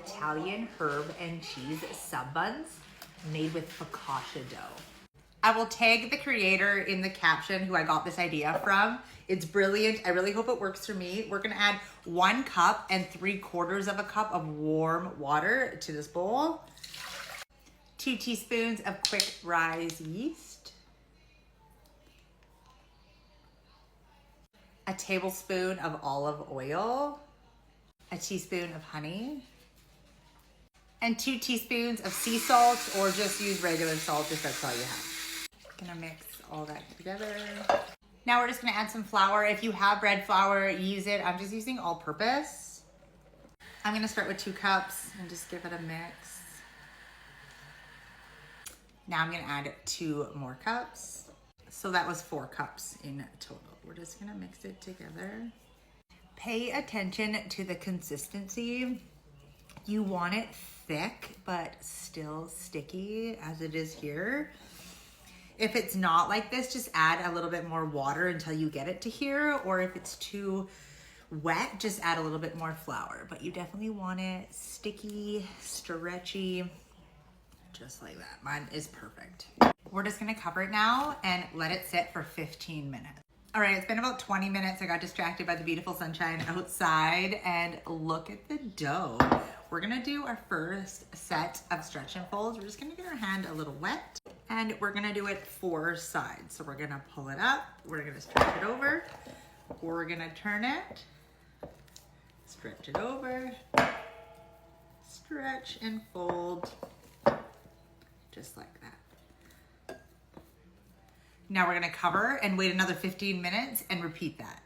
Italian herb and cheese sub buns made with focaccia dough. I will tag the creator in the caption who I got this idea from. It's brilliant. I really hope it works for me. We're gonna add 1 cup and 3/4 of a cup of warm water to this bowl. 2 teaspoons of quick rise yeast. A tablespoon of olive oil. A teaspoon of honey. And 2 teaspoons of sea salt, or just use regular salt if that's all you have. Gonna mix all that together. Now we're just gonna add some flour. If you have bread flour, use it. I'm just using all purpose. I'm gonna start with 2 cups and just give it a mix. Now I'm gonna add 2 more cups. So that was 4 cups in total. We're just gonna mix it together. Pay attention to the consistency. You want it thick, but still sticky as it is here. If it's not like this, just add a little bit more water until you get it to here. Or if it's too wet, just add a little bit more flour. But you definitely want it sticky, stretchy, just like that. Mine is perfect. We're just gonna cover it now and let it sit for 15 minutes. All right, it's been about 20 minutes. I got distracted by the beautiful sunshine outside, and look at the dough. We're gonna do our first set of stretch and folds. We're just gonna get our hand a little wet, and we're gonna do it 4 sides. So we're gonna pull it up, we're gonna stretch it over, we're gonna turn it, stretch it over, stretch and fold, just like that. Now we're gonna cover and wait another 15 minutes and repeat that.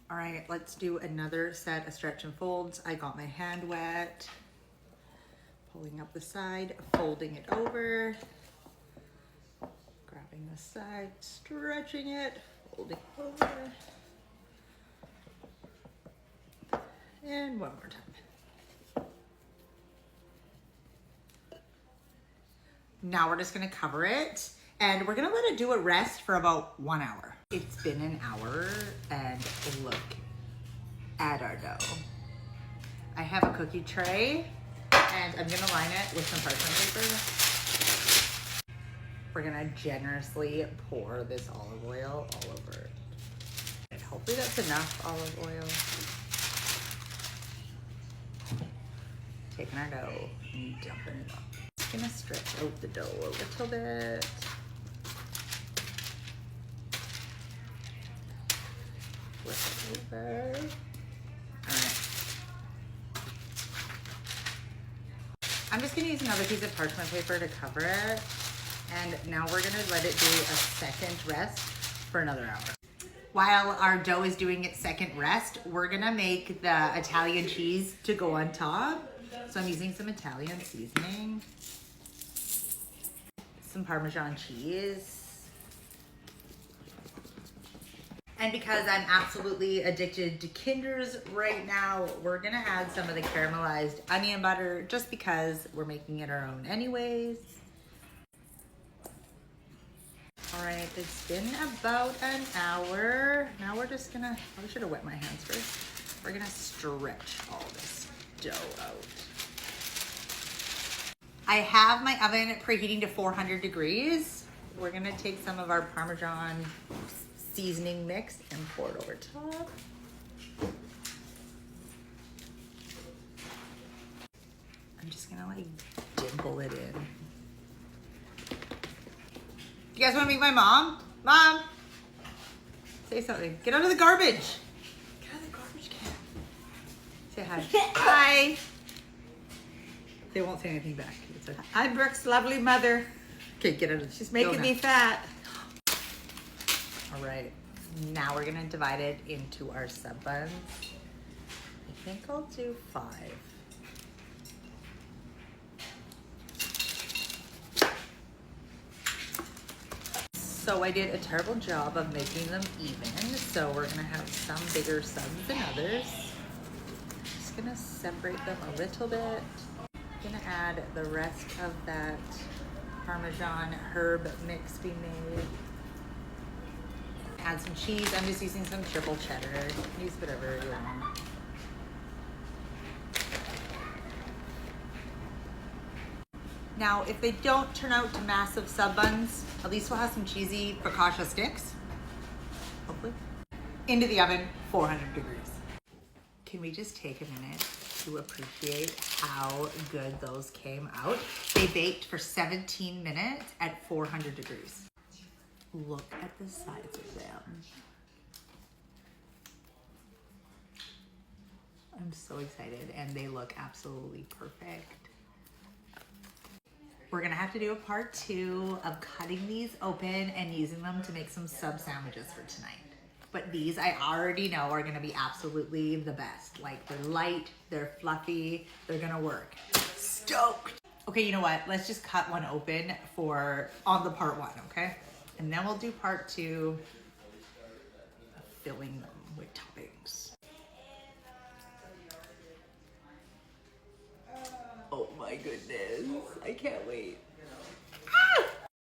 All right, let's do another set of stretch and folds. I got my hand wet. Pulling up the side, folding it over, grabbing the side, stretching it, folding over, and one more time. Now we're just gonna cover it, and we're gonna let it do a rest for about 1 hour. It's been an hour, and look at our dough. I have a cookie tray, and I'm gonna line it with some parchment paper. We're gonna generously pour this olive oil all over it. And hopefully that's enough olive oil. Taking our dough and dumping it up. Just gonna stretch out the dough a little bit. Flip it over. I'm just gonna use another piece of parchment paper to cover it. And now we're gonna let it do a second rest for another hour. While our dough is doing its second rest, we're gonna make the Italian cheese to go on top. So I'm using some Italian seasoning, some Parmesan cheese. And because I'm absolutely addicted to Kinders right now, we're gonna add some of the caramelized onion butter just because we're making it our own anyways. All right, it's been about an hour. Now we're just gonna, I should have wet my hands first. We're gonna stretch all this dough out. I have my oven preheating to 400 degrees. We're gonna take some of our Parmesan seasoning mix and pour it over top. I'm just gonna like dimple it in. You guys wanna meet my mom? Mom, say something. Get out of the garbage. Get out of the garbage can. Say hi. Hi. They won't say anything back. It's okay. I'm Brooke's lovely mother. Okay, get out of. She's making me fat. All right, now we're gonna divide it into our sub buns. I think I'll do 5. So I did a terrible job of making them even. So we're gonna have some bigger subs than others. Just gonna separate them a little bit. Gonna add the rest of that Parmesan herb mix we made. Add some cheese. I'm just using some triple cheddar. Use whatever you want. Now, if they don't turn out to massive sub buns, at least we'll have some cheesy focaccia sticks, hopefully. Into the oven, 400 degrees. Can we just take a minute to appreciate how good those came out? They baked for 17 minutes at 400 degrees. Look at the size of them. I'm so excited, and they look absolutely perfect. We're gonna have to do a part 2 of cutting these open and using them to make some sub sandwiches for tonight. But these I already know are gonna be absolutely the best. Like, they're light, they're fluffy, they're gonna work. Stoked. Okay, you know what? Let's just cut one open on the part 1, okay? And then we'll do part 2 of filling them with toppings. Oh my goodness, I can't wait.